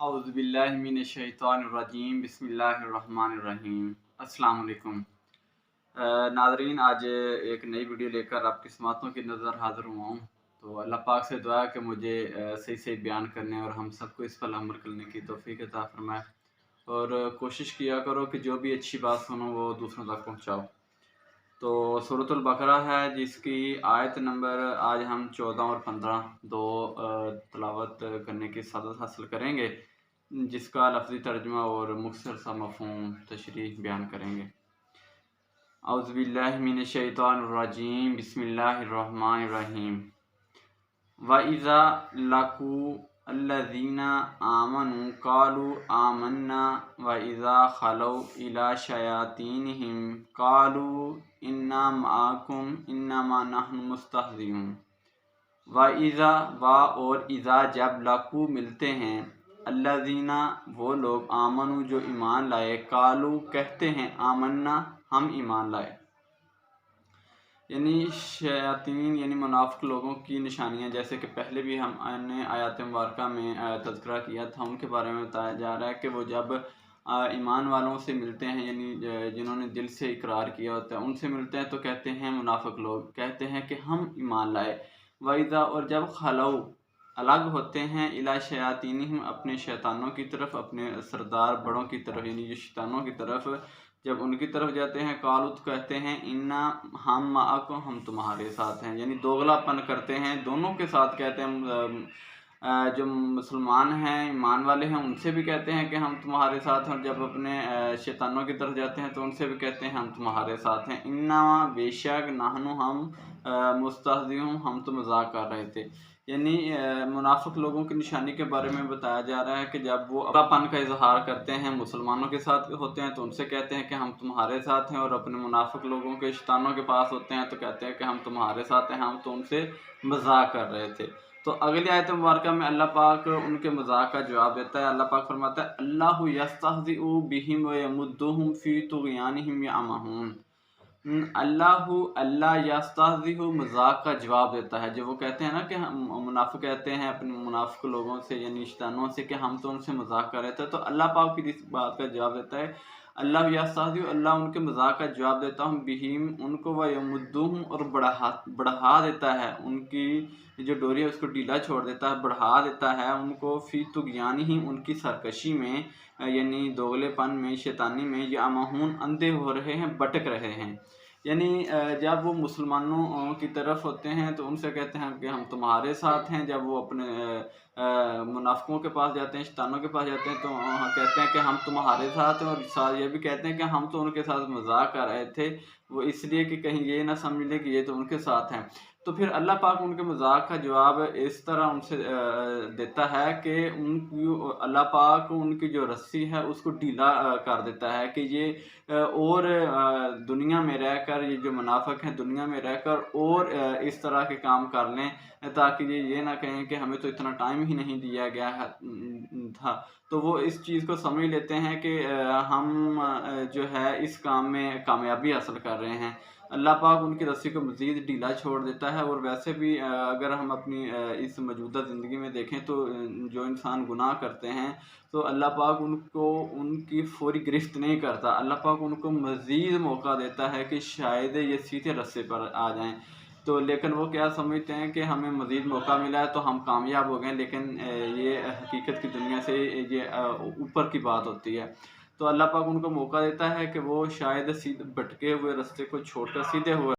अऊज़ु बिल्लाहि मिनश्शैतानिर्रजीम बिस्मिल्लाहिर्रहमानिर्रहीम। अस्सलाम वालेकुम। नाज़रीन, आज एक नई वीडियो लेकर आपकी समातों की नज़र हाज़िर हुआ हूँ। तो अल्लाह पाक से दुआ है कि मुझे सही सही बयान करने और हम सबको इस पर अमल करने की तौफ़ीक अता फ़रमाए। और कोशिश किया करो कि जो भी अच्छी बात सुनो वो दूसरों तक पहुँचाओ। तो सूरतुल बकरा है, जिसकी आयत नंबर आज हम 14 और 15 दो तिलावत करने की सआदत हासिल करेंगे, जिसका लफ्ज़ी तर्जुमा और मुख्तसर सा मफ़हूम तशरीह बयान करेंगे। औज़ु बिल्लाहि मिनश्शैतानिर्रजीम बिस्मिल्लाहिर्रहमानिर्रहीम। व इज़ा लक़ू अल्लज़ीना आमनू क़ालू आमन्ना व इज़ा खलौ इला शयातीनिहिम क़ालू इन्ना मआकुम इन्नमा नहनु मुस्तहज़िऊन। व इज़ा व और इज़ा जब लक़ू मिलते हैं, अल्लज़ीना वो लोग, आमनू जो ईमान लाए, क़ालू कहते हैं, आमन्ना हम ईमान लाए। यानी शयातीन यानी मुनाफ़िक लोगों की निशानियाँ, जैसे कि पहले भी हमने आयत मुबारका में तज़किरा किया था, उनके बारे में बताया जा रहा है कि वो जब ईमान वालों से मिलते हैं, यानी जिन्होंने दिल से इकरार किया होता है, उनसे मिलते हैं तो कहते हैं, मुनाफ़िक लोग कहते हैं कि हम ईमान लाए। वइज़ा और जब खलऊ अलग होते हैं, इला शयातीनिहिम अपने शैतानों की तरफ, अपने सरदार बड़ों की तरफ, यानी जो शैतानों की तरफ जब उनकी तरफ जाते हैं, कालू तो कहते हैं, इन्ना हम माअकुम हम तुम्हारे साथ हैं, यानी दोगलापन करते हैं, दोनों के साथ कहते हैं। जो मुसलमान हैं, ईमान वाले हैं, उनसे भी कहते हैं कि हम तुम्हारे साथ हैं, और जब अपने शैतानों की तरफ जाते हैं तो उनसे भी कहते हैं हम तुम्हारे साथ हैं। इन्ना बेशक नाहनु हम मुस्तहज़िऊन हम तो मजाक कर रहे थे। यानी मुनाफिक लोगों की निशानी के बारे में बताया जा रहा है कि जब वो अपनापन का इजहार करते हैं, मुसलमानों के साथ होते हैं तो उनसे कहते हैं कि हम तुम्हारे साथ हैं, और अपने मुनाफिक लोगों के शैतानों के पास होते हैं तो कहते हैं कि हम तुम्हारे साथ हैं, हम तो उनसे मजाक कर रहे थे। तो अगली आयत मुबारका में अल्लाह पाक उनके मजाक का जवाब देता है। अल्लाह पाक फरमाता है, अल्लाहु यस्तहज़िउ बिहिम व यमुद्दुहुम फ़ी तुग़यानिहिम यअमहून। अल्लाह यस्तहज़िउ मजाक का जवाब देता है। जो वो कहते हैं ना कि हम मुनाफिक कहते हैं अपने मुनाफिक लोगों से यानी शैतानों से कि हम तो उनसे मजाक कर रहे थे, तो अल्लाह पाक फिर इस बात का जवाब देता है, अल्लाह यस्तहज़िउ अल्लाह उनके मजाक का जवाब देता हूँ, बिहिम उनको, व यमुद्दुहुम और बढ़ा देता है, उनकी जो डोरी है उसको ढीला छोड़ देता है, बढ़ा देता है उनको, फ़ी तुग़यानिहिम उनकी सरकशी में, यानी दोगलेपन में, शैतानी में, यअमहून अंधे हो रहे हैं, भटक रहे हैं। यानी जब वो मुसलमानों की तरफ होते हैं तो उनसे कहते हैं कि हम तुम्हारे साथ हैं, जब वो अपने मुनाफिकों के पास जाते हैं, शैतानों के पास जाते हैं तो कहते हैं कि हम तुम्हारे साथ हैं, और साथ ये भी कहते हैं कि हम तो उनके साथ मजाक कर रहे थे, वो इसलिए कि कहीं ये ना समझ लें कि ये तो उनके साथ हैं। तो फिर अल्लाह पाक उनके मजाक का जवाब इस तरह उनसे देता है कि उनकी अल्लाह पाक उनकी जो रस्सी है उसको ढीला कर देता है कि ये और दुनिया में रहकर, ये जो मुनाफिक हैं दुनिया में रहकर और इस तरह के काम कर लें, ताकि ये ना कहें कि हमें तो इतना टाइम ही नहीं दिया गया है था। तो वो इस चीज़ को समझ लेते हैं कि हम जो है इस काम में कामयाबी हासिल कर रहे हैं। अल्लाह पाक उनकी रस्सी को मज़ीद ढीला छोड़ देता है। और वैसे भी अगर हम अपनी इस मौजूदा ज़िंदगी में देखें तो जो इंसान गुनाह करते हैं तो अल्लाह पाक उनको उनकी फौरी गिरफ्त नहीं करता, अल्लाह पाक उनको मज़ीद मौका देता है कि शायद ये सीधे रास्ते पर आ जाएं। तो लेकिन वो क्या समझते हैं कि हमें मज़ीद मौका मिला है तो हम कामयाब हो गए, लेकिन ये हकीकत की दुनिया से ये ऊपर की बात होती है। तो अल्लाह पाक उनको मौका देता है कि वो शायद सीधे भटके हुए रास्ते को छोड़कर सीधे हुए